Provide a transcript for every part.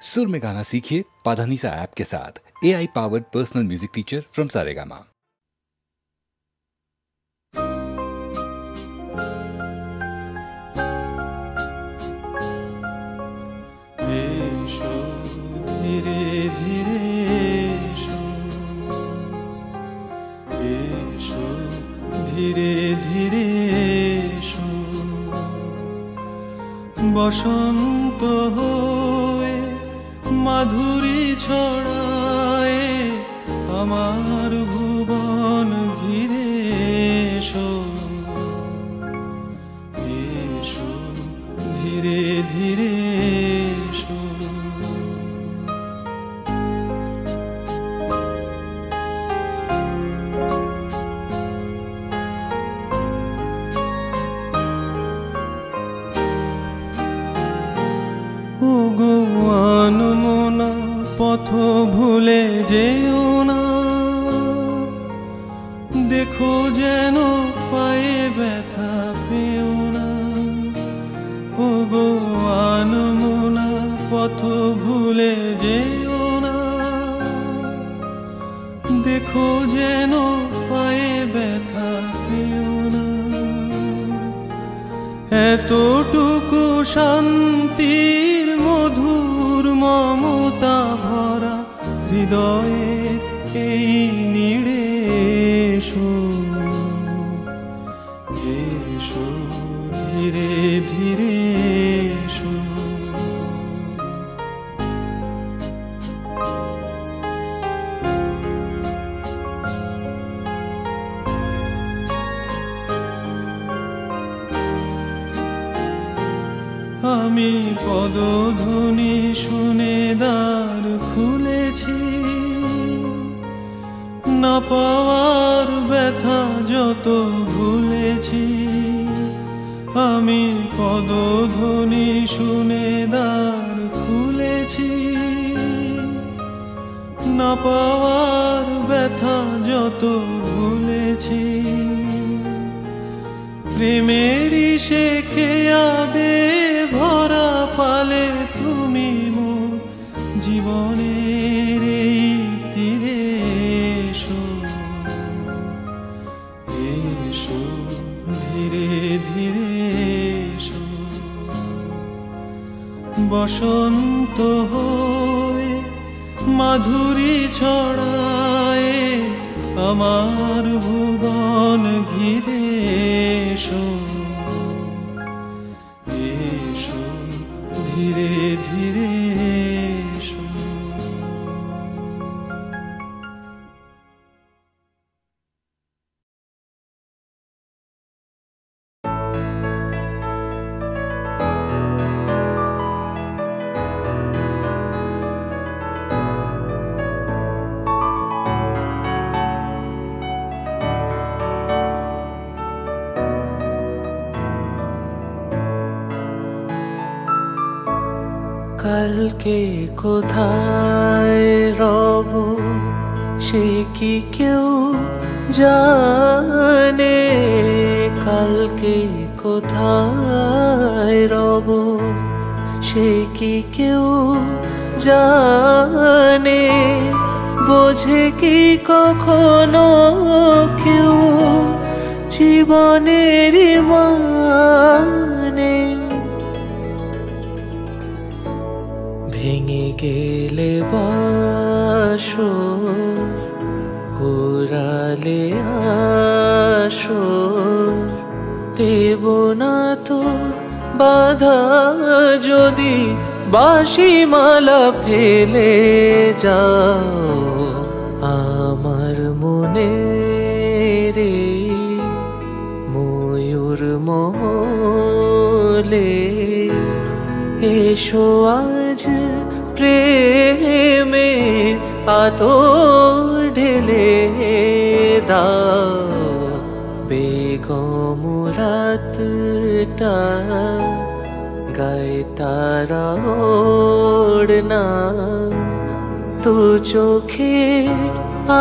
सुर में गाना सीखिए पाधानीसा ऐप के साथ। AI powered personal music teacher from Saregama. धीरे धीरे धीरे धीरे বসন্ত হয়ে মাধুরী ছড়ায় আমার ভুবন ঘিরে এসো এসো ধীরে ধীরে এসো। আনমনা পথ ভুলে যেও না, দেখো যেন পায়ে ব্যথা পেও না। ও গো আনমনা পথ ভুলে যেও না, দেখো যেন পায়ে ব্যথা পেও না। এতটুকু শান্তির মধুর মমতা ভরা হৃদয়ে এই নিড়ে এসো এসো ধীরে ধীরে এসো। আমি পদধ্বনি শুনে দ্বার খুলেছি, না পাওয়ার ব্যথা যত ভুলেছি। আমি পদধ্বনি শুনে দ্বার খুলেছি, না পাওয়ার ব্যথা যত ভুলেছি। প্রেমেরই শেখে আবে ভরা পালে তুমি মোর জীবনের এই তীরে এসো এসো ধীরে ধীরে এসো। বসন্ত হয়ে মাধুরী ছড়ায় আমার ভুবন ঘিরে এসো এসো ধীরে ধীরে এসো। কালকে কোথায় রব সে কি কেউ জানে? কালকে কোথায় রব সে কি কেউ জানে? বোঝে কি কখনো কেউ জীবনের মানে? ভেঙে গেলে বাসর পুরালে আসর, দেব না তো বাধা যদি বাঁশি মালা ফেলে যাও আমার মনে রে ময়ূর মহলে। এসো আজ প্রেমে আতর ঢেলে দাও, বেগম রাতটা গায়ে তারা ওড়না। তো চোখে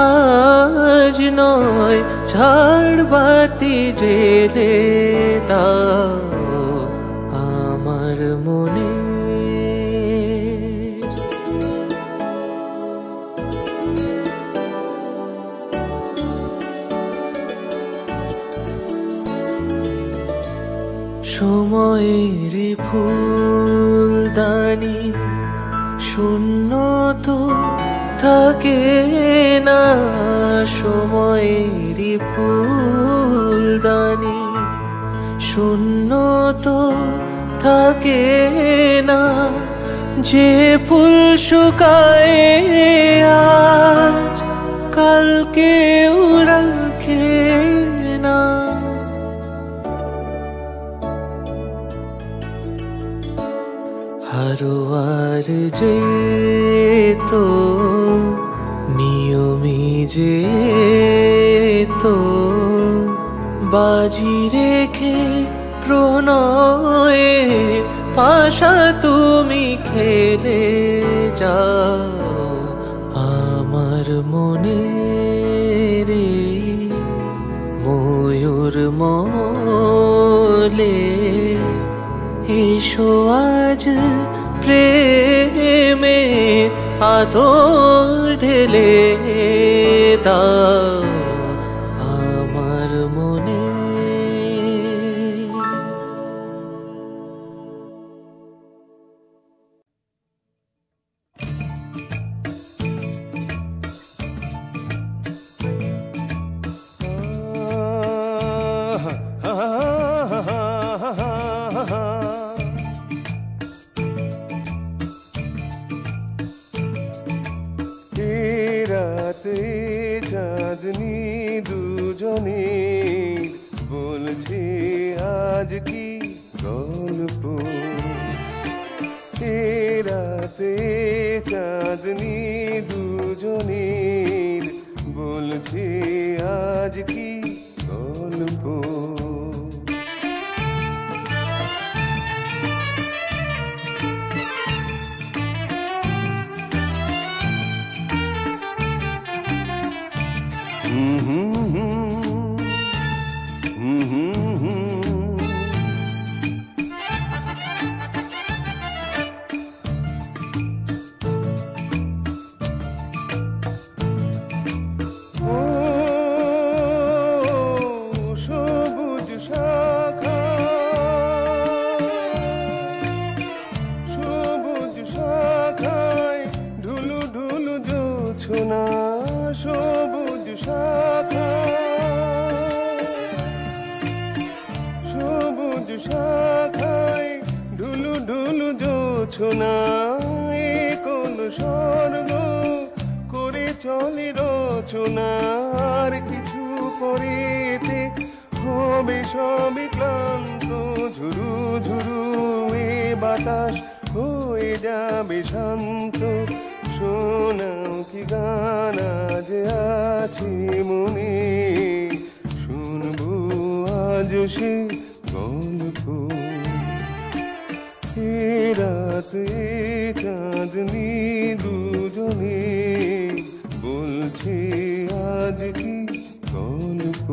আজ নয় ঝাড় বাতি জেলে দাও আমার মনে। সময়ের ফুলদানি শূন্য তো থাকে না, সময়ের ফুলদানি শূন্য তো থাকে না, যে ফুল শুকায় আজ কালকে রাখে না। হারোয়ার যে তো নিয়মে যে তো বাজি রেখে প্রণয়ে পাশা তুমি খেলে যাও আমার মনে রে ময়ূর মলে। এসো আজ প্রেমে আদর ঢেলে দাও আমার মনে। চাঁদনি দুজনে বলছে আজ কি গল্প, রাতে চাঁদনি দুজনে বলছে আজ কি গল্প। সবুজ শাখায় ঢুলু ঢুলু জোছনা, কোন স্বর্গ করে চলে রচনা। আর কিছু পরেতে হবে সবে ক্লান্ত, ঝুরু ঝুরু এ বাতাস হয়ে যাবে শান্ত। শোনাও কি গান আজ আছে মনে, শুনবো আজ সে গল্প। রাতে চাঁদনি দুজনে বলছে আজ কি গল্প।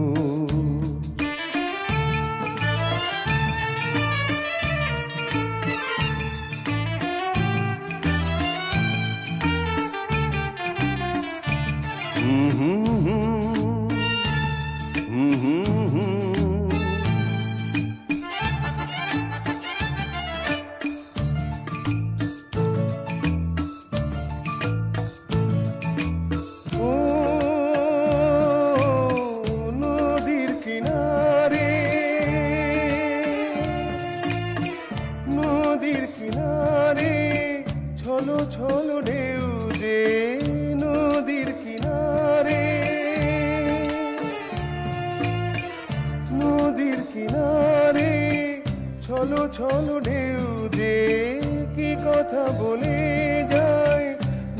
ছলো ছলো ঢেউ যে নদীর কিনারে, নদীর কিনারে ছলো ছলো ঢেউ যে কি কথা বলে যায়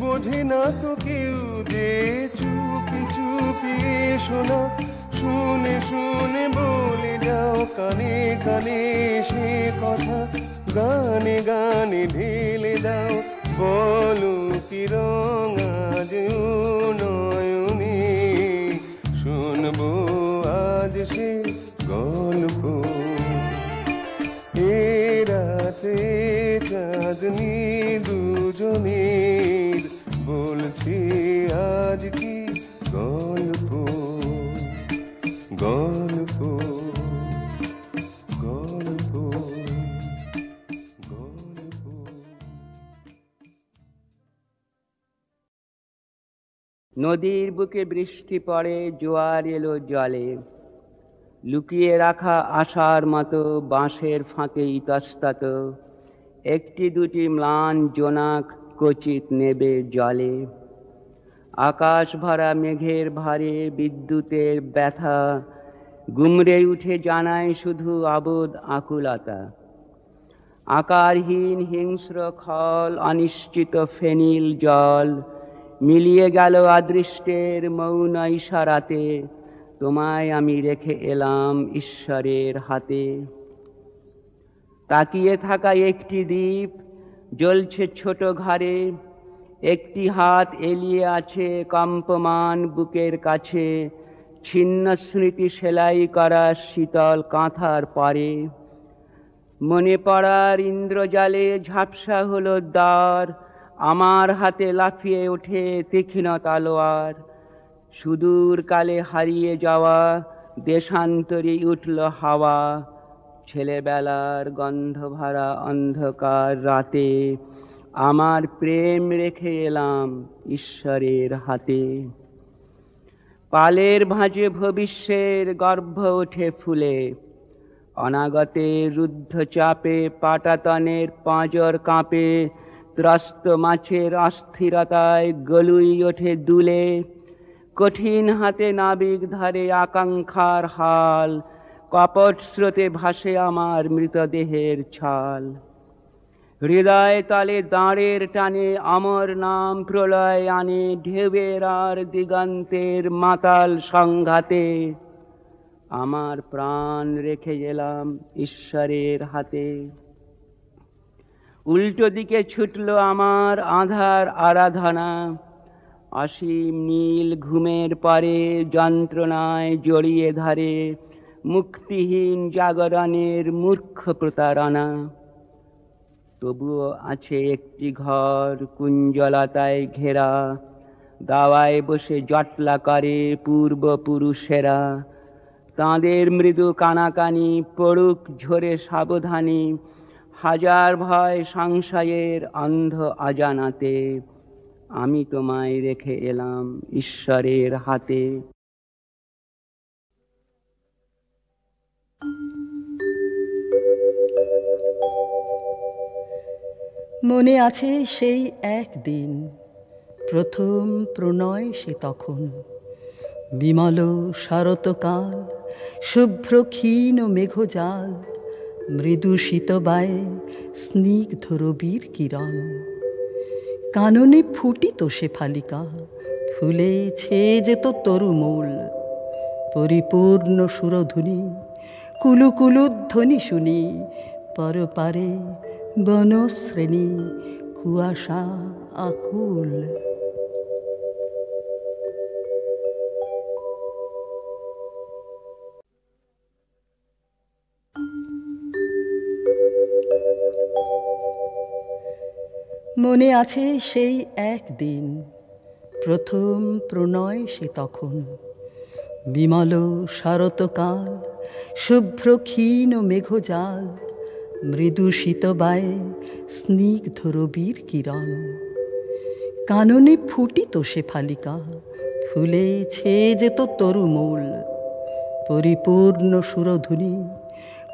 বোঝে না তো কেউ যে। চুপি চুপি শোনা শুনে শুনে বলে যাও কানে কানে সে কথা, গানে গানে ঢেলে দাও বলো কি রং আজ নয়নে। শুনবো আজ সে গল্প, রাতে চাঁদনি দুজনে বলছে আজ কি গল্প। গল্প গল্প নদীর বুকে বৃষ্টি পড়ে, জোয়ার এলো জলে, লুকিয়ে রাখা আশার মতো বাঁশের ফাঁকে ইতস্তত একটি দুটি ম্লান জোনাক কচিত নেবে জলে। আকাশ ভরা মেঘের ভারে বিদ্যুতের ব্যথা গুমড়ে উঠে জানায় শুধু অবোধ আকুলতা। আকারহীন হিংস্র খল, অনিশ্চিত ফেনিল জল মিলিয়ে গেল অদৃষ্টের মৌন ইশারাতে। তোমায় আমি রেখে এলাম ঈশ্বরের হাতে। তাকিয়ে থাকা একটি দ্বীপ জ্বলছে ছোট ঘরে, একটি হাত এলিয়ে আছে কম্পমান বুকের কাছে, ছিন্ন স্মৃতি সেলাই করা শীতল কাঁথার পারে। মনে পড়ার ইন্দ্রজালে ঝাপসা হলো দ্বার, আমার হাতে লাফিয়ে ওঠে তীক্ষ্ণ তলোয়ার। সুদূর কালে হারিয়ে যাওয়া দেশান্তরে উঠল হাওয়া, ছেলেবেলার গন্ধ ভরা অন্ধকার রাতে আমার প্রেম রেখে এলাম ঈশ্বরের হাতে। পালের ভাঁজে ভবিষ্যের গর্ভ ওঠে ফুলে, অনাগতের রুদ্ধ চাপে পাটাতনের পাঁজর কাঁপে, ত্রস্ত মাছের অস্থিরতায় গলুই ওঠে দুলে। কঠিন হাতে নাবিক ধরে আকাঙ্ক্ষার হাল, কপট স্রোতে ভাসে আমার মৃতদেহের ছাল। হৃদয় তলে দাঁড়ের টানে অমর নাম প্রলয় আনে, ঢেউয়ের আর দিগন্তের মাতাল সংঘাতে আমার প্রাণ রেখে গেলাম ঈশ্বরের হাতে। উল্টো দিকে ছুটল আমার আধার আরাধনা, অসীম নীল ঘুমের পরে যন্ত্রণায় জড়িয়ে ধরে মুক্তিহীন জাগরণের মূর্খ প্রতারণা। তবুও আছে একটি ঘর কুঞ্জলতায় ঘেরা, দাওয়ায় বসে জটলা করে পূর্বপুরুষেরা। তাঁদের মৃদু কানাকানি পড়ুক ঝরে সাবধানী, হাজার ভয় সংশয়ের অন্ধ অজানাতে আমি তোমায় রেখে এলাম ঈশ্বরের হাতে। মনে আছে সেই একদিন, প্রথম প্রণয় সে তখন, বিমল শরৎকাল, শুভ্র ক্ষীণ মেঘজাল, মৃদু শীতবায়ে স্নিগ্ধ রবির কিরণ। কাননে ফুটিত সে ফালিকা, ফুলে ছেয়ে যেত তরুমূল। পরিপূর্ণ সুরধুনি, কুলুকুলুধ্বনি শুনি, পরপারে বনশ্রেণী কুয়াশা আকুল। মনে আছে সেই একদিন, প্রথম প্রণয় সে তখন, বিমল শরৎকাল, শুভ্র ক্ষীণ মেঘজাল, মৃদু শীতবায়ে স্নিগ্ধ রবির কিরণ। কাননে ফুটিত সে ফালিকা, ফুলে ছেয়ে যেত তরুমূল। পরিপূর্ণ সুরধুনি,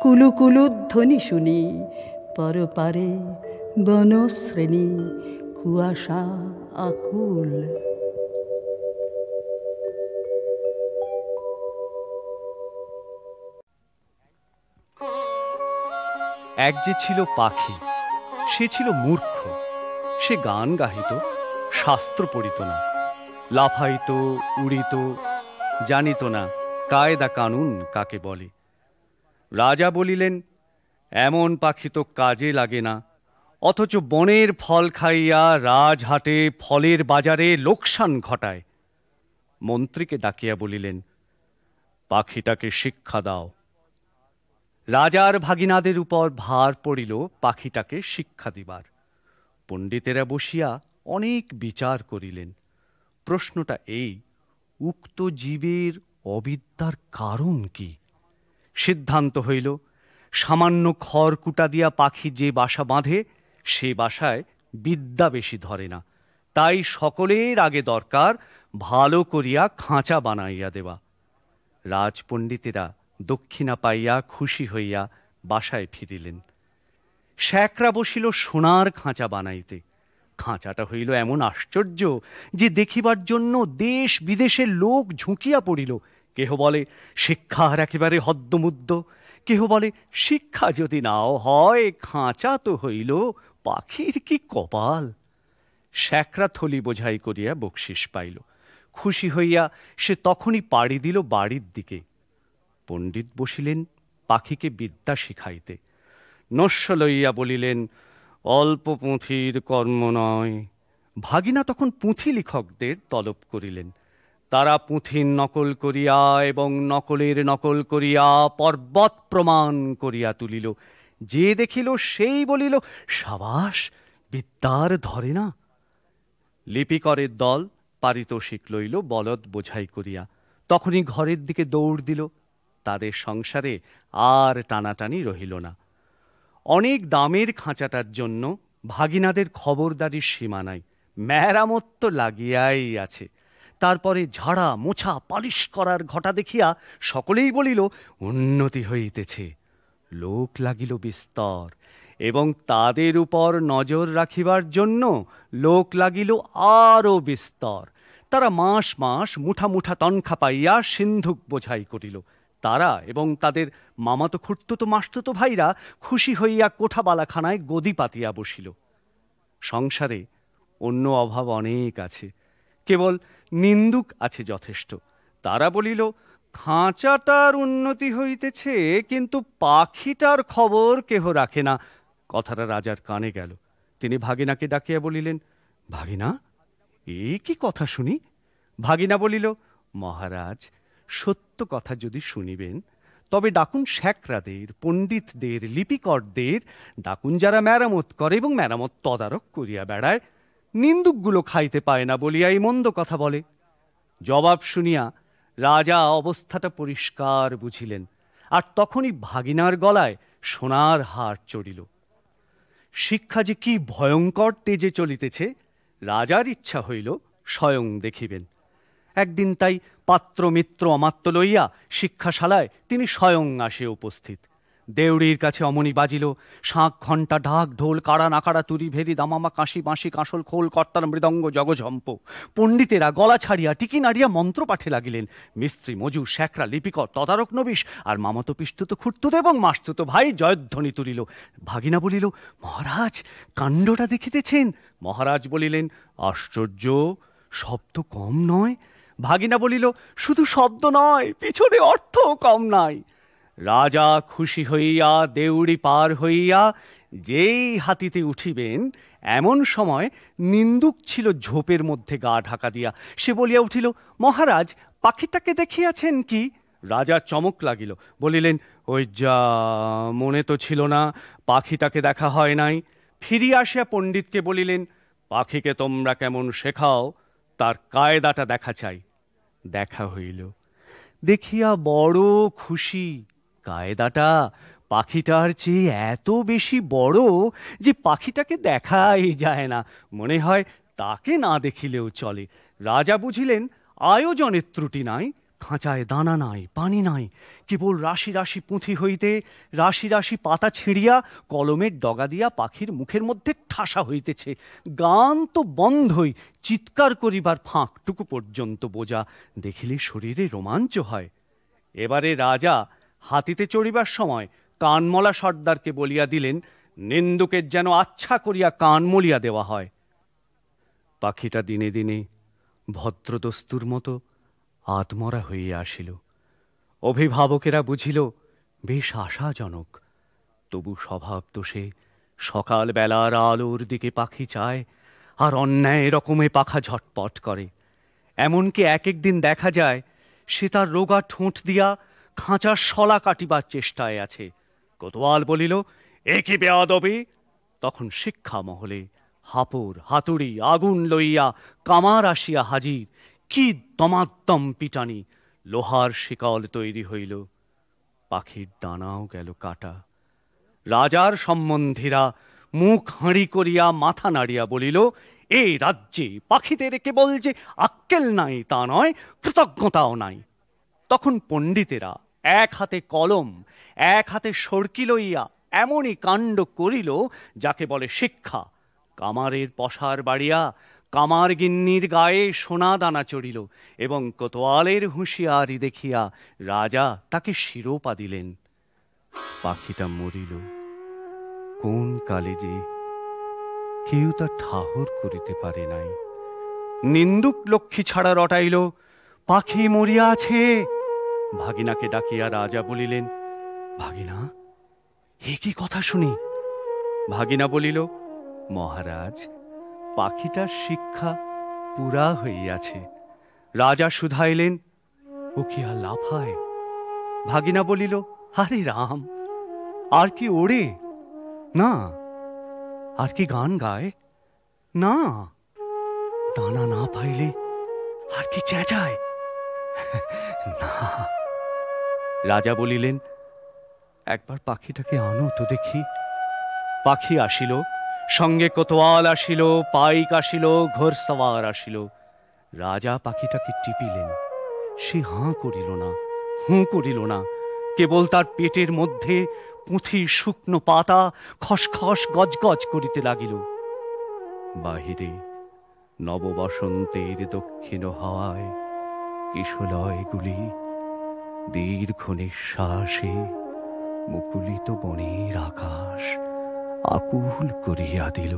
কুলুকুলুধ্বনি শুনি, পরপারে বনশ্রেণী কুয়াশা আকুল। এক যে ছিল পাখি, সে ছিল মূর্খ। সে গান গাহিত, শাস্ত্র পড়িত না, লাফাইত উড়িত, জানিত না কায়দা কানুন কাকে বলে। রাজা বলিলেন, এমন পাখি তো কাজে লাগে না, অথচ বনের ফল খাইয়া রাজহাটে ফলের বাজারে লোকসান ঘটায়। মন্ত্রীকে ডাকিয়া বলিলেন, পাখিটাকে শিক্ষা দাও। রাজার ভাগিনাদের উপর ভার পড়িল পাখিটাকে শিক্ষা দিবার। পণ্ডিতেরা বসিয়া অনেক বিচার করিলেন। প্রশ্নটা এই, উক্ত জীবের অবিদ্যার কারণ কি? সিদ্ধান্ত হইল, সামান্য খড়কুটা দিয়া পাখি যে বাসা বাঁধে, সে বাসায় বিদ্যা বেশি ধরে না। তাই সকলের আগে দরকার ভালো করিয়া খাঁচা বানাইয়া দেওয়া। রাজপণ্ডিতেরা দক্ষিণা পাইয়া খুশি হইয়া বাসায় ফিরিলেন। শ্যাকরা বসিল সোনার খাঁচা বানাইতে। খাঁচাটা হইল এমন আশ্চর্য যে দেখিবার জন্য দেশ বিদেশের লোক ঝুঁকিয়া পড়িল। কেহ বলে শিক্ষার একেবারে হদ্দমুদ্দ, কেহ বলে শিক্ষা যদি নাও হয় খাঁচা তো হইল পাখির কি কপাল। শ্যাকরা থলি বোঝাই করিয়া বকশিস পাইল। খুশি হইয়া সে তখনই পাড়ি দিল বাড়ির দিকে। পণ্ডিত বসিলেন পাখিকে বিদ্যা শিখাইতে। নস্য লইয়া বলিলেন, অল্প পুঁথির কর্ম নয়। ভাগিনা তখন পুঁথি লিখকদের তলব করিলেন। তারা পুঁথির নকল করিয়া এবং নকলের নকল করিয়া পর্বত প্রমাণ করিয়া তুলিল। যে দেখিল সেই বলিল, সাবাস, বিদ্যার ধরে না। লিপিকরের দল পারিতোষিক লইল বলদ বোঝাই করিয়া। তখনই ঘরের দিকে দৌড় দিল। তাদের সংসারে আর টানাটানি রহিল না। অনেক দামের খাঁচাটার জন্য ভাগিনাদের খবরদারির সীমা নাই। মেরামত তো লাগিয়াই আছে। তারপরে ঝাড়া মোছা পালিশ করার ঘটা দেখিয়া সকলেই বলিল, উন্নতি হইতেছে। লোক লাগিল বিস্তর, এবং তাদের উপর নজর রাখিবার জন্য লোক লাগিল আরও বিস্তর। তারা মাস মাস মুঠা মুঠা তনখা পাইয়া সিন্ধুক বোঝাই করিল। তারা এবং তাদের মামাতো খুড়তুতো মাসতুতো ভাইরা খুশি হইয়া কোঠাবালাখানায় গদি পাতিয়া বসিল। সংসারে অন্য অভাব অনেক আছে, কেবল নিন্দুক আছে যথেষ্ট। তারা বলিল, খাঁচাটার উন্নতি হইতেছে, কিন্তু পাখিটার খবর কেহ রাখে না। কথাটা রাজার কানে গেল। তিনি ভাগিনাকে ডাকিয়া বলিলেন, ভাগিনা, এ কি কথা শুনি? ভাগিনা বলিল, মহারাজ, সত্য কথা যদি শুনিবেন তবে ডাকুন শ্যাকরাদের, পণ্ডিতদের, লিপিকরদের, ডাকুন যারা মেরামত করে এবং মেরামত তদারক করিয়া বেড়ায়। নিন্দুকগুলো খাইতে পায় না বলিয়া এই মন্দ কথা বলে। জবাব শুনিয়া রাজা অবস্থাটা পরিষ্কার বুঝিলেন, আর তখনই ভাগিনার গলায় সোনার হার চড়িল। শিক্ষা যে কি ভয়ঙ্কর তেজে চলিতেছে রাজার ইচ্ছা হইল স্বয়ং দেখিবেন। একদিন তাই পাত্র মিত্র অমাত্য লইয়া শিক্ষাশালায় তিনি স্বয়ং আসে উপস্থিত। দেউড়ির কাছে অমনি বাজিল শাঁখ, ঘণ্টা, ঢাক, ঢোল, কাড়া, নাকাড়া, তুরি, ভেরি, দামামা, কাশি, বাঁশি, কাঁসল, খোল, কর্তার, মৃদঙ্গ, জগঝম্প। পণ্ডিতেরা গলা ছাড়িয়া টিকি নাড়িয়া মন্ত্র পাঠে লাগিলেন। মিস্ত্রি, মজুর, শ্যাকরা, লিপিকর, তদারক নবিশ আর মামাতো পিস্তুত খুঁড়তুত এবং মাসতুত ভাই জয়ধ্বনি তুলিল। ভাগিনা বলিল, মহারাজ, কাণ্ডটা দেখিতেছেন? মহারাজ বলিলেন, আশ্চর্য, শব্দ কম নয়। ভাগিনা বলিল, শুধু শব্দ নয়, পিছনে অর্থও কম নাই। রাজা খুশি হইয়া দেউড়ি পার হইয়া যেই হাতিতে উঠিবেন, এমন সময় নিন্দুক ছিল ঝোপের মধ্যে গা ঢাকা দিয়া। সে বলিয়া উঠিল, মহারাজ, পাখিটাকে দেখিয়াছেন কি? রাজা চমক লাগিল, বলিলেন, ওই যা, মনে তো ছিল না, পাখিটাকে দেখা হয় নাই। ফিরিয়া আসিয়া পণ্ডিতকে বলিলেন, পাখিকে তোমরা কেমন শেখাও, তার কায়দাটা দেখা চাই। দেখা হইল। দেখিয়া বড় খুশি। কায়দাটা পাখিটার চেয়ে এত বেশি বড় যে পাখিটাকে দেখাই যায় না, মনে হয় তাকে না দেখিলেও চলে। রাজা বুঝিলেন আয়োজনের ত্রুটি নাই, খাঁচায় দানা নাই, পানি নাই, কেবল রাশি রাশি পুঁথি হইতে রাশি রাশি পাতা ছিঁড়িয়া কলমের ডগা দিয়া পাখির মুখের মধ্যে ঠাসা হইতেছে। গান তো বন্ধই, চিৎকার করিবার ফাঁকটুকু পর্যন্ত বোঝা। দেখিলে শরীরে রোমাঞ্চ হয়। এবারে রাজা হাতিতে চড়িবার সময় কানমলা সর্দারকে বলিয়া দিলেন, নিন্দুকের যেন আচ্ছা করিয়া কান মলিয়া দেওয়া হয়। পাখিটা দিনে দিনে ভদ্রদস্তুর মতো আত্মরা হইয়া আসিল। অভিভাবকেরা বুঝিল বেশ আশাজনক। তবু স্বভাব দোষে সকাল বেলার আলোর দিকে পাখি চায়, আর অন্যায় রকমে পাখা ঝটপট করে। এমনকি এক একদিন দেখা যায় সে তার রোগা ঠোঁট দিয়া খাঁচার শলা কাটিবার চেষ্টায় আছে। কোতোয়াল বলিল, এ কি বেয়াদবি? তখন শিক্ষা মহলে হাপড়, হাতুড়ি, আগুন লইয়া কামার আসিয়া হাজির। কি দমাদ্দম পিটানি! লোহার শিকল তৈরি হইল। পাখির ডানাও গেল কাটা। রাজার সম্বন্ধীরা মুখ হাঁড়ি করিয়া মাথা নাড়িয়া বলিল, এই রাজ্যে পাখিদের কেবল যে আক্কেল নাই তা নয়, কৃতজ্ঞতাও নাই। তখন পণ্ডিতেরা এক হাতে কলম এক হাতে সরকি লইয়া এমনই কাণ্ড করিল যাকে বলে শিক্ষা। কামারের পসার বাড়িয়া কামার গিন্নির গায়ে সোনা দানা চড়িল এবং কোতোয়ালের হুঁশিয়ারি দেখিয়া রাজা তাকে শিরোপা দিলেন। পাখিটা মরিল কোন কালে যে, কেউ তা ঠাহর করিতে পারে নাই। নিন্দুক লক্ষ্মী ছাড়া রটাইল, পাখি মরিয়া আছে। ভাগিনাকে ডাকিয়া রাজা বলিলেন, ভাগিনা, এ কি কথা শুনি? ভাগিনা বলিল, মহারাজ, পাখিটার শিক্ষা পুরা হইয়াছে। রাজা শুধাইলেন, ও কি আর লাফায়? ভাগিনা বলিল, আরে রাম, আর কি ওড়ে? না। আর কি গান গায়? না। দানা না পাইলে আর কি চেঁচায়? না। রাজা বলিলেন, একবার পাখিটাকে আনো তো দেখি। পাখি আসিল, সঙ্গে কোতোয়াল আসিল, পাইক আসিল, ঘোড়সওয়ার আসিল। রাজা পাখিটাকে টিপিলেন, সে হাঁ করিল না, হুঁ করিল না, কেবল তার পেটের মধ্যে পুঁথি শুকনো পাতা খসখস গজগজ করিতে লাগিল। বাহিরে নববসন্তের দক্ষিণ হাওয়ায় কিশলয়গুলি দীর্ঘ নিঃশ্বাসে মুকুলিত বনের আকাশ আকুল করিয়া দিল।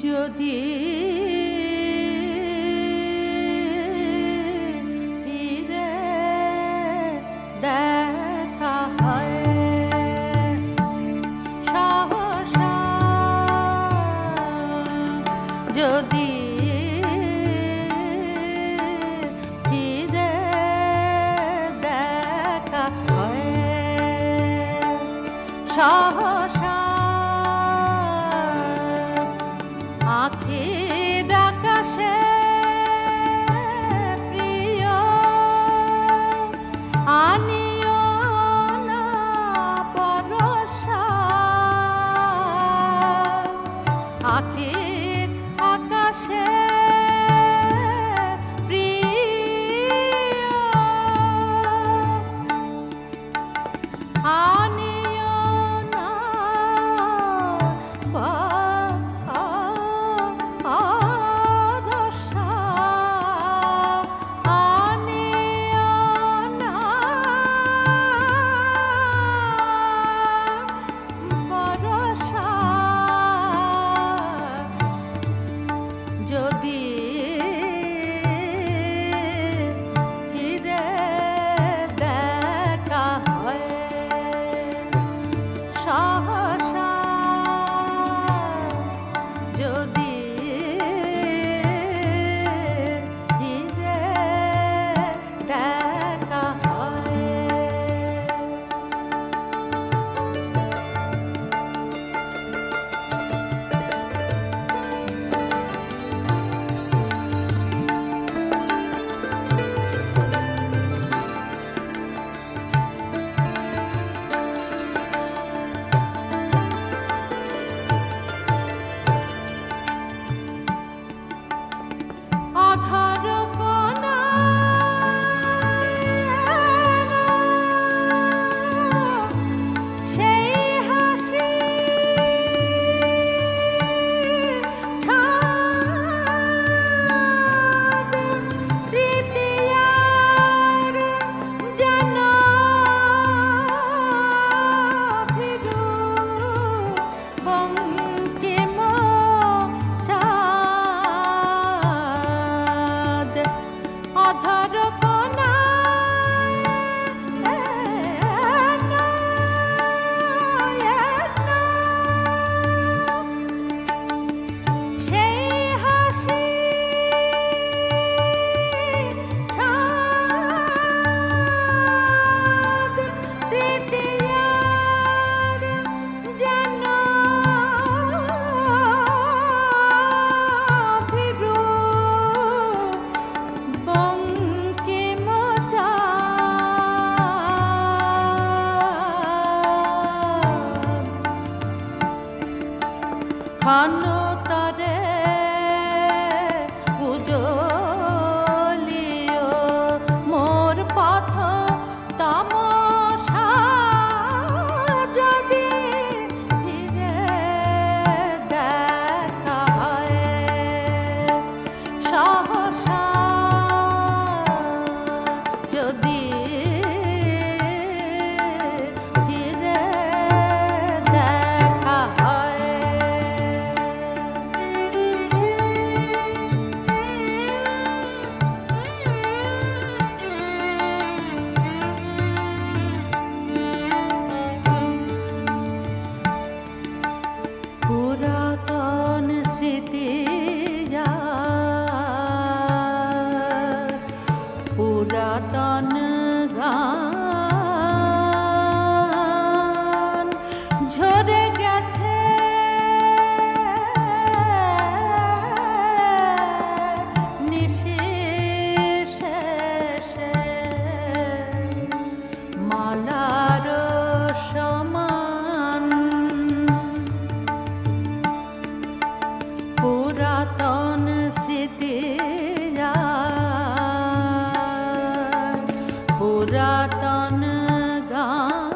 যদি ফিরে দেখা হয় সহসা, যদি ফিরে দেখা হয় সহসা, আখের আকাশে প্রিয় আনিও না বরষা, আখের আকাশে প্রিয় আনিও না প্রাণতরে উজলিও মোর পথ তামসা যদি ফিরে দেখা হয় সহসা যদি ফিরে দেখা হয় পুরাতন স্মৃতি পুরাতন গান ঝরে গেছে নিঃশেষে মালার সমান পুরাতন স্মৃতি পুরাতন গান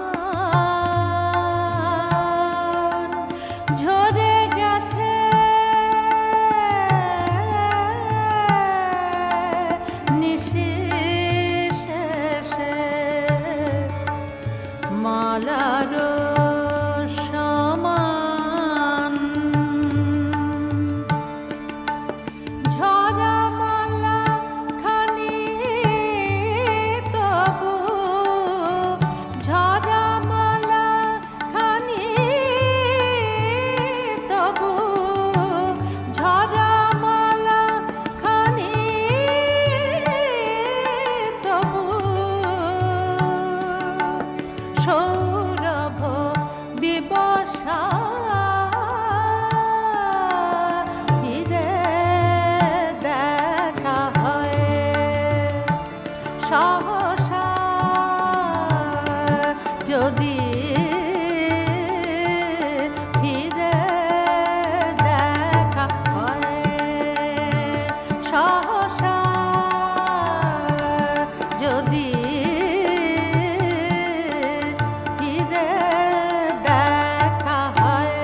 ঝরে গেছে নিঃশেষে মালার সমান ঝরা মালা খানি তবু ঝরা মালা খানি তবু ঝরা মালা খানি তবু সৌরভ বিবসা ফিরে দেখা হয় সহসা যদি ফিরে দেখা হয় সহসা যদি ফিরে দেখা হয়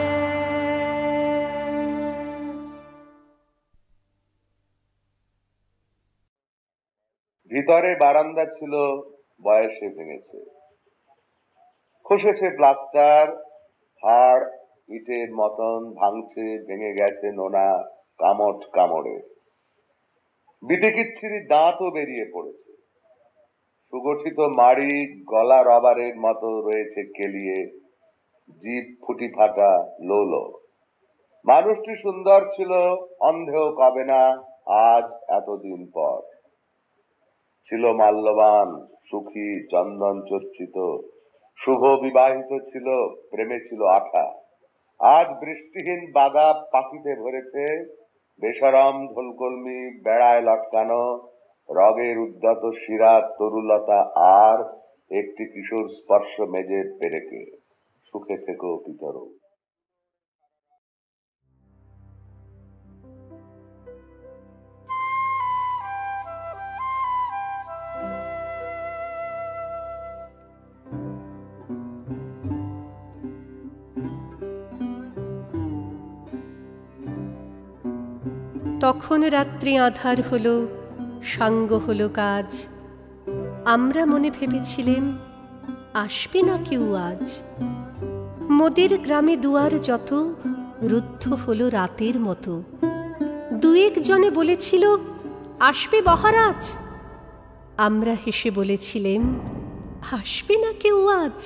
ভিতরে বারান্দা ছিল বয়সে ভেঙেছে, খসেছে প্লাস্টার, হাড় ইটের মতন ভাঙছে, ভেঙে গেছে নোনা কামট কামড়ে, বিটিকিচ্ছিরি দাঁতও বেরিয়ে পড়েছে, সুগঠিত মাড়ি গলা রবারের মতো রয়েছে কেলিয়ে, জিভ ফুটি ফাটা লোলো। মানুষটি সুন্দর ছিল, অন্ধেও কবে না আজ এতদিন পর। ছিল মাল্যবান, সুখী, চন্দন চর্চিত, শুভ বিবাহিত ছিল, প্রেমে ছিল আঠা। আজ বৃষ্টিহীন বাগা পাখিতে ভরেছে, বেসরম ঢোলকলমি বেড়ায় লটকানো, রগের উদ্যত শিরা তরুলতা, আর একটি কিশোর স্পর্শ মেজের পেরেকে। সুখে থেকেও পিতর। তখন রাত্রি আঁধার হলো, সাঙ্গ হলো কাজ। আমরা মনে ভেবেছিলেম আসবে না কেউ আজ। মোদের গ্রামে দুয়ার যত রুদ্ধ হলো রাতের মতো। দুয়েক জনে বলেছিল আসবে মহারাজ। আমরা হেসে বলেছিলেম আসবে না কেউ আজ।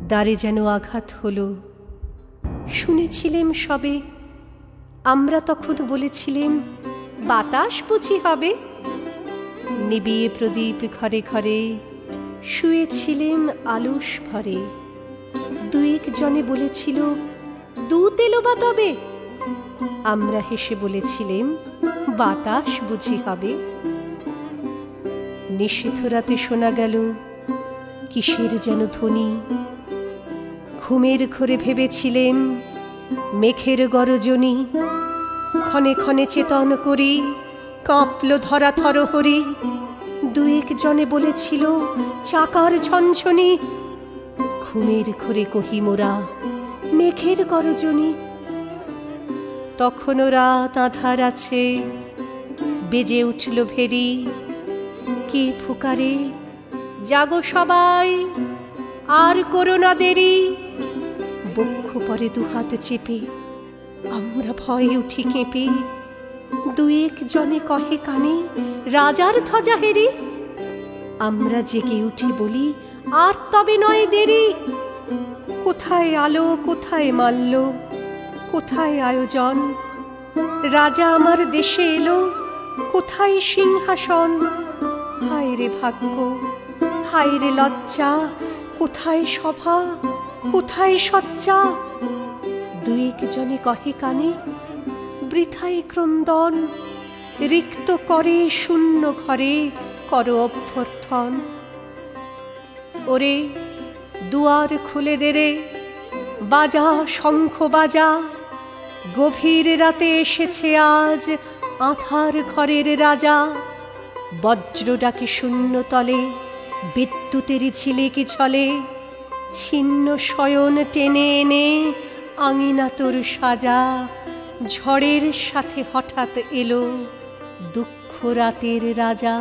দ্বারে যেন আঘাত হলো, শুনেছিলেম সবে। আমরা তখন বলেছিলেম বাতাস বুঝি হবে। নিবিয়ে প্রদীপ ঘরে ঘরে, শুয়েছিলেম আলস ভরে। দুয়েক জনে বলেছিল দুধ এলো বা তবে। আমরা হেসে বলেছিলেম বাতাস বুঝি হবে। নিষিদ্ধ রাতে শোনা গেল কিসের যেন ধ্বনি। ঘুমের ঘোরে ভেবেছিলেম মেঘের গরজনী ক্ষণে ক্ষণে চেতন করি কাঁপল ধরা থরহরি। দুয়েক জনে বলেছিল চাকার ঝনঝনি, ঘুমের ঘরে কহি মোরা মেঘের গরজনী। তখনও রাত আধার আছে, বেজে উঠল ভেরি, কে ফুকারে জাগো সবাই আর করো না দেরি। বক্ষ পরে দুহাত চেপে আমরা ভয়ে উঠি কেঁপে, দুয়েক জনে কহে কানে রাজার ধ্বজা হেরি। আমরা জেগে উঠি বলি আর তবে নয় দেরি। কোথায় আলো কোথায় মাল্য কোথায় আয়োজন, রাজা আমার দেশে এলো কোথায় সিংহাসন। হায় রে ভাগ্য হায় রে লজ্জা, কোথায় সভা কোথায় সজ্জা। দুয়েক জনে কহে কানে বৃথায় ক্রন্দন, রিক্ত করে শূন্য ঘরে করো অভ্যর্থন। ওরে দুয়ার খুলে দে রে, বাজা শঙ্খ বাজা, গভীর রাতে এসেছে আজ আধার ঘরের রাজা। বজ্র ডাকে শূন্য তলে, বিদ্যুতের ঝিলিকি ছলে, ছিন্ন শয়ন টেনে এনে আঙিনা তোর সাজা। ঝড়ের সাথে হঠাৎ এলো দুঃখ রাতের রাজা।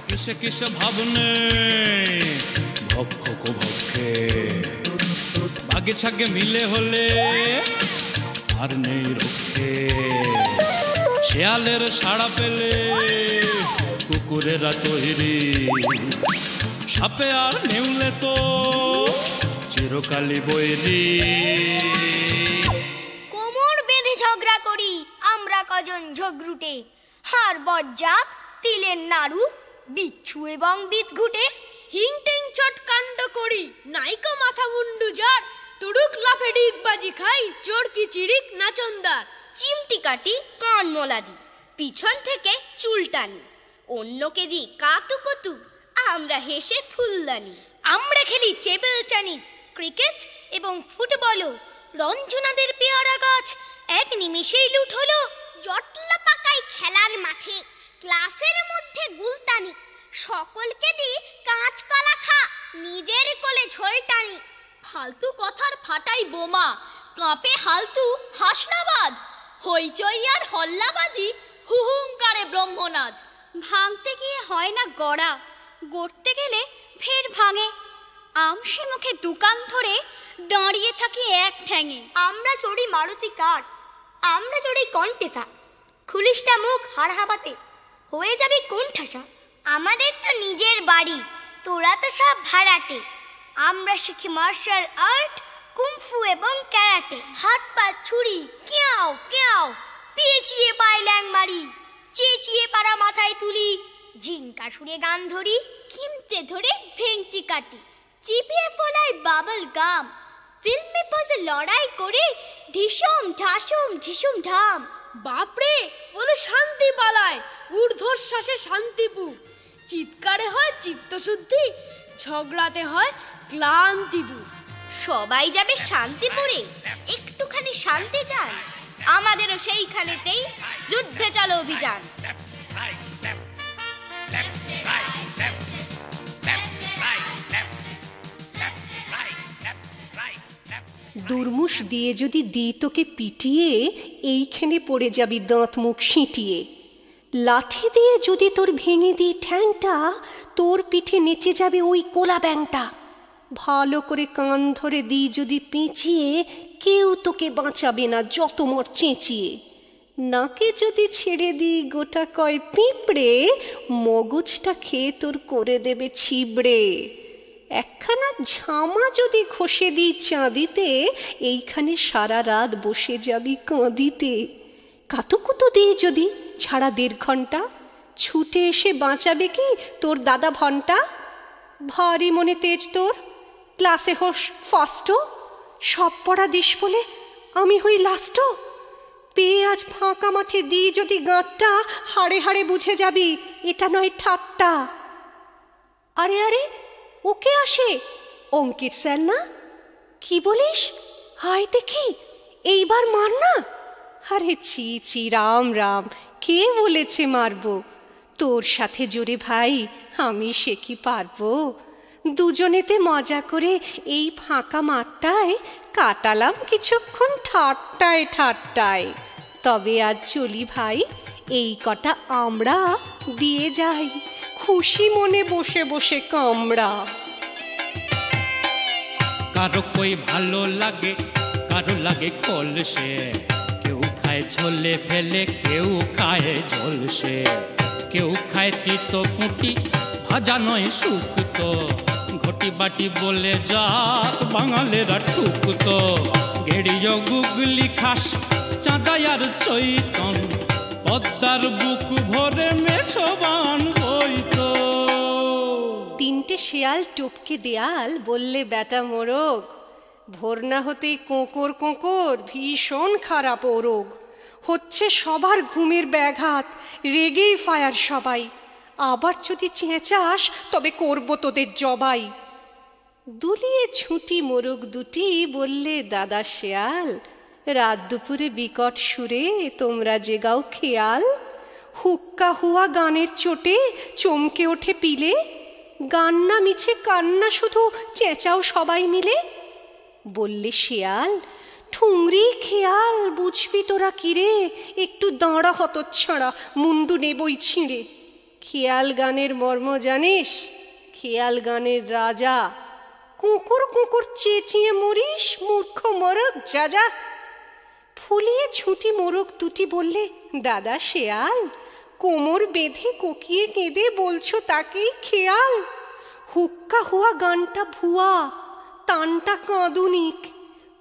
কিসে কিসে ভাবনে ভক্ষ কো ভক্ষে, ভাগে ছাগে মিলে হলে আর নেই রক্ষে। শেয়ালের সাড়া পেলে কুকুরেরা তৈরি, সাপে আর নেউলে তো চিরকালই বৈরি। কোমর বেঁধে ঝগড়া করি আমরা কজন ঝগড়ুটে, হার বজ্জাত তিলের নাড়ু বিচ্ছু এবং বিদঘুটে। হিংটিং চট কাণ্ড করি নাইকো মাথা মুন্ডু যার, তুড়ুক লাফে ডিগবাজি খাই চোরকি চিড়িক নাচন্দার। চিমটি কাটি কান মোলাদি, পিছন থেকে চুল টানি, অন্যকে দি কাতু কতু, আমরা হেসে ফুলদানি। আমরা খেলি টেবিল টেনিস, ক্রিকেট এবং ফুটবলও। রঞ্জনাদের পেয়ারা গাছ এক নিমিষেই লুট হলো। জটলা পাকাই খেলার মাঠে, ক্লাসের মধ্যে গুলতানি, সকলকে দি কাঁচকলা খা, নিজের কোলে ঝোল টানি। ফালতু কথার ফাটাই বোমা, কাঁপে হালতু হাসনাবাদ, হইচই আর হল্লাবাজি, হুহুঙ্কারে ব্রহ্মনাদ। ভাঙতে গিয়ে হয় না গড়া, গড়তে গেলে ফের ভাঙে। আমসে মুখে দোকান ধরে দাঁড়িয়ে থাকি এক ঠ্যাঙে। আমরা চড়ি মারুতি কার, আমরা চড়ি কন্টেসা, খুলিসটা মুখ হাড় হাবাতে, হয়ে যাবে কোন ঠাসা। আমাদের তো নিজের বাড়ি, তোরা তো সব ভাড়াটে। আমরা শিখি মার্শাল আর্ট, কুংফু এবং ক্যারাটে। হাত পা ছুরি কেউ কেউ, পেঁচিয়ে পায় ল্যাং মারি, চেঁচিয়ে পাড়া মাথায় তুলি, ঝিঙ্কা সুরে গান ধরি, খিমচে ধরে ভেঙচি কাটি, চিপিয়ে ফোলাই বাবল গাম, ফিল্মে বসে লড়াই করে ঢিসুম ঢাসুম ঢিসুম ঢাম। বাপরে, ওদের শান্তি পালায়, ঊর্ধ্বশ্বাসে শান্তিপু, চিৎকারে হয় চিত্তশুদ্ধি, ঝগড়াতে হয় ক্লান্তি দূর। সবাই যাবে শান্তিপুরে, একটুখানি শান্তি চান, আমাদেরও সেইখানেতেই যুদ্ধে চলো অভিযান। দুর্মুষ দিয়ে যদি দিই তোকে পিটিয়ে, এইখানে পড়ে যাবি দাঁত মুখ সিঁটিয়ে। লাঠি দিয়ে যদি তোর ভেঙে দিই ঠ্যাংটা, তোর পিঠে নেচে যাবে ওই কোলা ব্যাংটা। ভালো করে কান ধরে দিই যদি পেঁচিয়ে, কেউ তোকে বাঁচাবে না যত মর চেঁচিয়ে। নাকে যদি ছেড়ে দিই গোটা কয় পিঁপড়ে, মগজটা খেয়ে তোর করে দেবে ছিবড়ে। একখানা ঝামা যদি ঘষে দিই চাঁদিতে, এইখানে সারা রাত বসে যাবি কাঁদিতে। কাতুকুতু দিয়ে যদি ছাড়া 1.5 ঘন্টা, ছুটে এসে বাঁচাবে কি তোর দাদা ভন্টা। ভারী মনে তেজ তোর, ক্লাসে হোস ফার্স্টও, সব পড়া দিস বলে আমি হই লাস্টও। পেয়ে আজ ফাঁকা মাঠে দিই যদি গাঁটটা, হাড়ে হাড়ে বুঝে যাবি এটা নয় ঠাট্টা। আরে আরে, ওকে আসে, অঙ্কের স্যার না? কি বলিস? হায় দেখি, এইবার মার না। আরে ছি ছি, রাম রাম, কে বলেছে মারবো? তোর সাথে জোরে ভাই আমি সে কি পারবো। দুজনেতে মজা করে এই ফাঁকা মাঠটায় কাটালাম কিছুক্ষণ ঠাট্টায় ঠাট্টায়। তবে আজ চলি ভাই, এই কটা আমরা দিয়ে যাই, খুশি মনে বসে বসে কামড়া। কারো কই ভালো লাগে, কারো লাগে খোলসে, কেউ খায় ঝোলে ফেলে, কেউ খায় ঝোলসে, কেউ খায় তিতো পুঁটি ভাজা নয় শুক্তো, ঘটি বাটি বলে জাত বাঙালেরা ঠুকতো। গেড়িও গুগলি খাস চাঁদাই আর চৈতন, পদ্মার বুক ভরে মেছবান বইতো। 3টে শেয়াল টপকে দেয়াল, বললে বেটা মোরগ, ভোর না হতেই কোঁকর কোঁকর, ভীষণ খারাপ ও রোগ। হচ্ছে সবার ঘুমের ব্যাঘাত, রেগেই ফায়ার সবাই, আবার যদি চেঁচাস তবে করবো তোদের জবাই। দুলিয়ে ঝুঁটি মোরগ দুটি, বললে দাদা শেয়াল, রাত দুপুরে বিকট সুরে তোমরা জেগাও খেয়াল। হুক্কা হুয়া গানের চোটে চমকে ওঠে পিলে, গান না মিছে কান্না শুধু চেঁচাও সবাই মিলে। বললে শেয়াল, ঠুংরি খেয়াল, বুঝবি তোরা কিরে, একটু দাঁড়া হতচ্ছাড়া, মুন্ডু নেবই ছিঁড়ে। খেয়াল গানের মর্ম জানিস, খেয়াল গানের রাজা, কুকুর কুকুর চেঁচিয়ে মরিস, মূর্খ মরক যা যা। ফুলিয়ে ছুটি মোরগ দুটি বললে দাদা শেয়াল, কোমর বেঁধে কোকিয়ে কেঁদে বলছো তাকেই খেয়াল। হুক্কা হুয়া গানটা ভুয়া, তানটা কাঁদুনিক,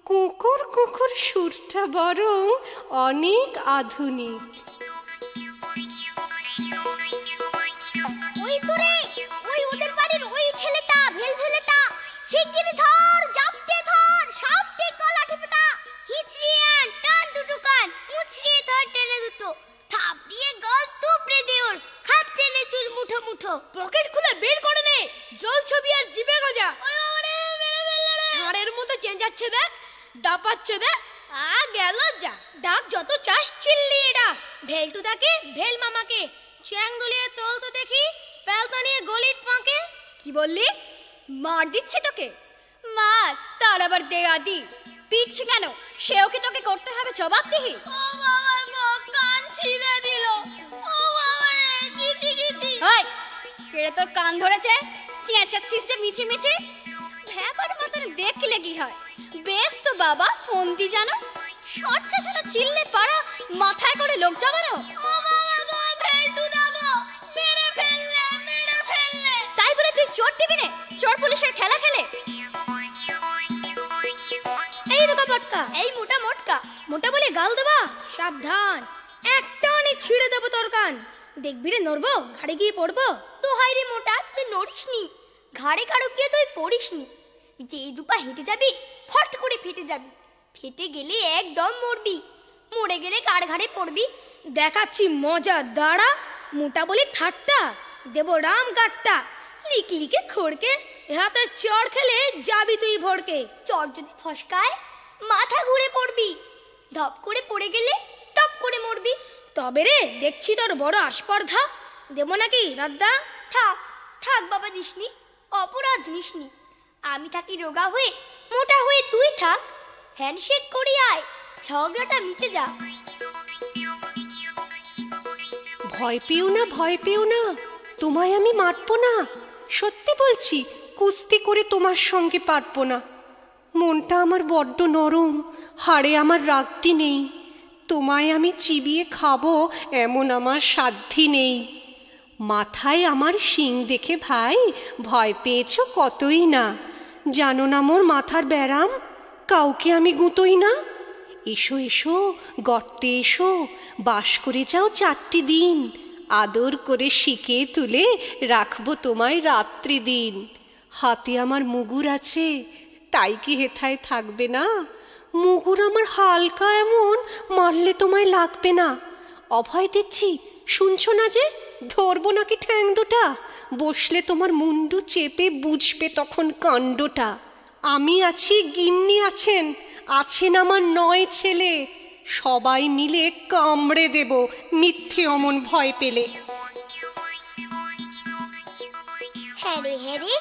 কুকুর কুকুর সুরটা বরং অনেক আধুনিক। ওই করে, ওই ওদের বাড়ির ওই ছেলেটা, ভেলভেলেটা, শিগগিরি ধর, জাপটে ধর, সাপটে গলা টিপেটা, হিচড়িয়ে আন, টান দুটো কান, মুচড়িয়ে ধর টেনে দুটো, থাপড়িয়ে গল তুবড়ে দেওর, খাচ্ছে নেচুর মুঠো মুঠো। পকেট খুলে বের করে নে, জল ছবি আর জিবে গজা। ষাঁড়ের মতো চেঁচাচ্ছে দেখ, ডাপাচ্ছে দেখ। গেল যা, ডাক যত চাস চিল্লিয়ে ডাক, ভেলটুদাকে, ভেল মামাকে, চ্যাং দলিয়ে তোল তো দেখি, ফেলতা নিয়ে গলির ফাঁকে। কি বললি? মার দিচ্ছে তোকে? মার, তার আবার দেয়া দি। পিটছি কেন? সেও কি তোকে করতে হবে জবাবদিহি? ও বাবা গো, কান ছিঁড়ে দিল। ও বাবা রে, গিচি গিচি। হাই, কেড়ে তোর কান ধরেছে? চেঁচাচ্ছিস যে মিছি মিছি? ভ্যাবার মতন দেখলে কি হয়? বেশ তো বাবা, ফন্দি জানো, সরছে ছাড়া চিল্লে পাড়া, মাথায় করে লোক জমানো। ও বাবা গো, ভেলটুদা গো, চোর দিবি নে, চোর পুলিশের খেলা খেলে। এই রোকা পটকা, এই মোটা মটকা, মোটা বলে গাল দেবা, সাবধান, একটা অনেক ছিঁড়ে দেবো তোর কান। দেখবি রে নড়বো, ঘাড়ে গিয়ে পড়বো। তো হাই রে মোটা, তুই নড়িস নি, ঘাড়ে কারো গিয়ে তুই পড়িস নি। যেই দুপা হেঁটে যাবি ফট করে ফেটে যাবি, ফেটে গেলে একদম মরবি, মরে গেলে কার ঘাড়ে পড়বি। দেখাচ্ছি মজা, দাঁড়া। মোটা বলে ঠাট্টা, দেবো রাম কাট্টা, লিকলিকে খড়কে, হাতে চড় খেলে যাবি তুই ভড়কে। চর যদি ফসকায় মাথা ঘুরে পড়বি, ধপ করে পড়ে গেলে টপ করে মরবি। তবে রে দেখছি তোর বড় আস্পর্ধা, দেবো নাকি রাদ্দা? থাক থাক বাবা, দিসনি, অপরাধ নিসনি। আমি থাকি রোগা হয়ে, মোটা হয়ে তুই থাক। হ্যান্ডশেক করি আয়, ঝগড়াটা মিটে যা। ভয় পেও না, ভয় পেও না, তোমায় আমি মারবো না। সত্যি বলছি, কুস্তি করে তোমার সঙ্গে পারবো না। মনটা আমার বড্ড নরম, হাড়ে আমার রাগটি নেই। তোমায় আমি চিবিয়ে খাবো এমন আমার সাধ্যি নেই। মাথায় আমার শিং দেখে ভাই ভয় পেয়েছ কতই না। জানো না মোর মাথার ব্যারাম, কাউকে আমি গুঁতোই না। এসো এসো গর্তে এসো, বাস করে যাও 4টি দিন। আদর করে শিখে তুলে রাখবো তোমায় রাত্রি দিন। হাতে আমার মুগুর আছে, তাই কি হেথায় থাকবে না? মুগুর আমার হালকা এমন, মারলে তোমায় লাগবে না। অভয় দিচ্ছি, শুনছো না যে? ধরবো নাকি ঠ্যাং দুটা? বসলে তোমার মুন্ডু চেপে বুঝবে তখন কাণ্ডটা। আমি আছি, গিন্নি আছেন, আছেন আমার 9 ছেলে। সবাই মিলে কামড়ে দেব মিথ্যে অমন ভয় পেলে। হ্যাঁ রে,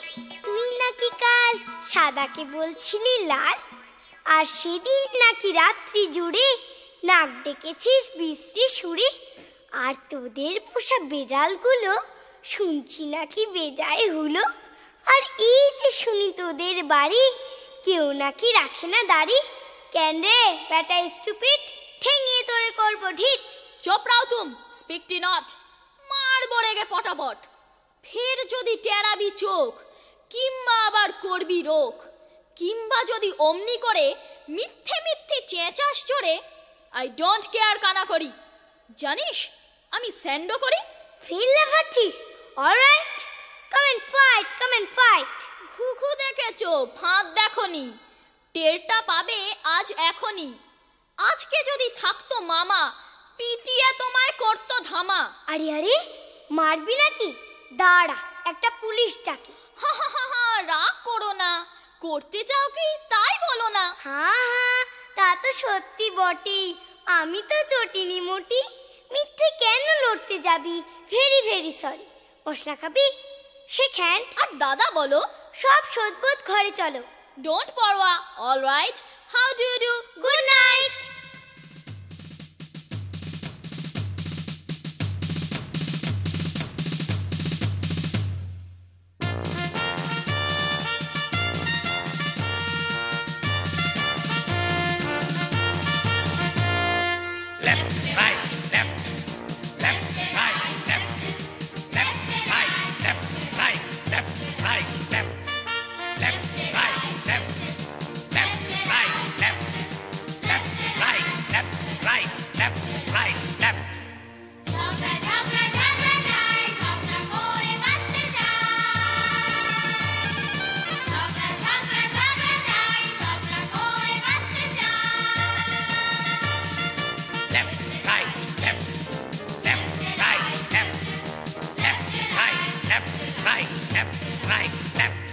তুই নাকি কাল সাদাকে বলছিলি লাল, আর সেদিন নাকি রাত্রি জুড়ে নাক ডেকেছিস বিশ্রী সুরে। আর তোদের পোষা বেড়ালগুলো শুনছি নাকি বেজায় হলো। আর এই যে শুনি তোদের বাড়ি কেউ নাকি রাখে না দাড়ি। কেন রে বেটা স্টুপিড, ঠেঙিয়ে তোরে করবো ঢিট। চুপ রাও তুম, স্পিকটি নট, মারবো রেগে পটাপট। ফের যদি টেরাবি চোখ, কিংবা আবার করবি রোখ, কিংবা যদি অমনি করে মিথ্যে মিথ্যে চেঁচাস চড়ে, আই ডোন্ট কেয়ার কানা করি। জানিস আমি স্যান্ডো করি। ফের লাফাচ্ছিস? Alright, come and fight, come and fight. ঘুঘু দেখেছো, ফাঁদ দেখনি, টেরটা পাবে আজ এখনই। আজকে যদি থাকতো মামা, পিটিয়ে তোমায় করতো ধামা। আরে আরে, মারবি নাকি? দাঁড়া, একটা পুলিশ ডাকি। হা হা হা হা, রাগ করো না, করতে চাও কি তাই বলো না। হ্যাঁ হ্যাঁ, তা তো সত্যি বটেই, আমি তো চটিনি মোটি। মিথ্যে কেন লড়তে যাবি? Very very sorry. মশলা খাবি? Shake hand. আর দাদা বলো, সব শোধবোধ ঘরে চলো। ডোন্ট পরোয়া, all right, how do you do, good night. right, left,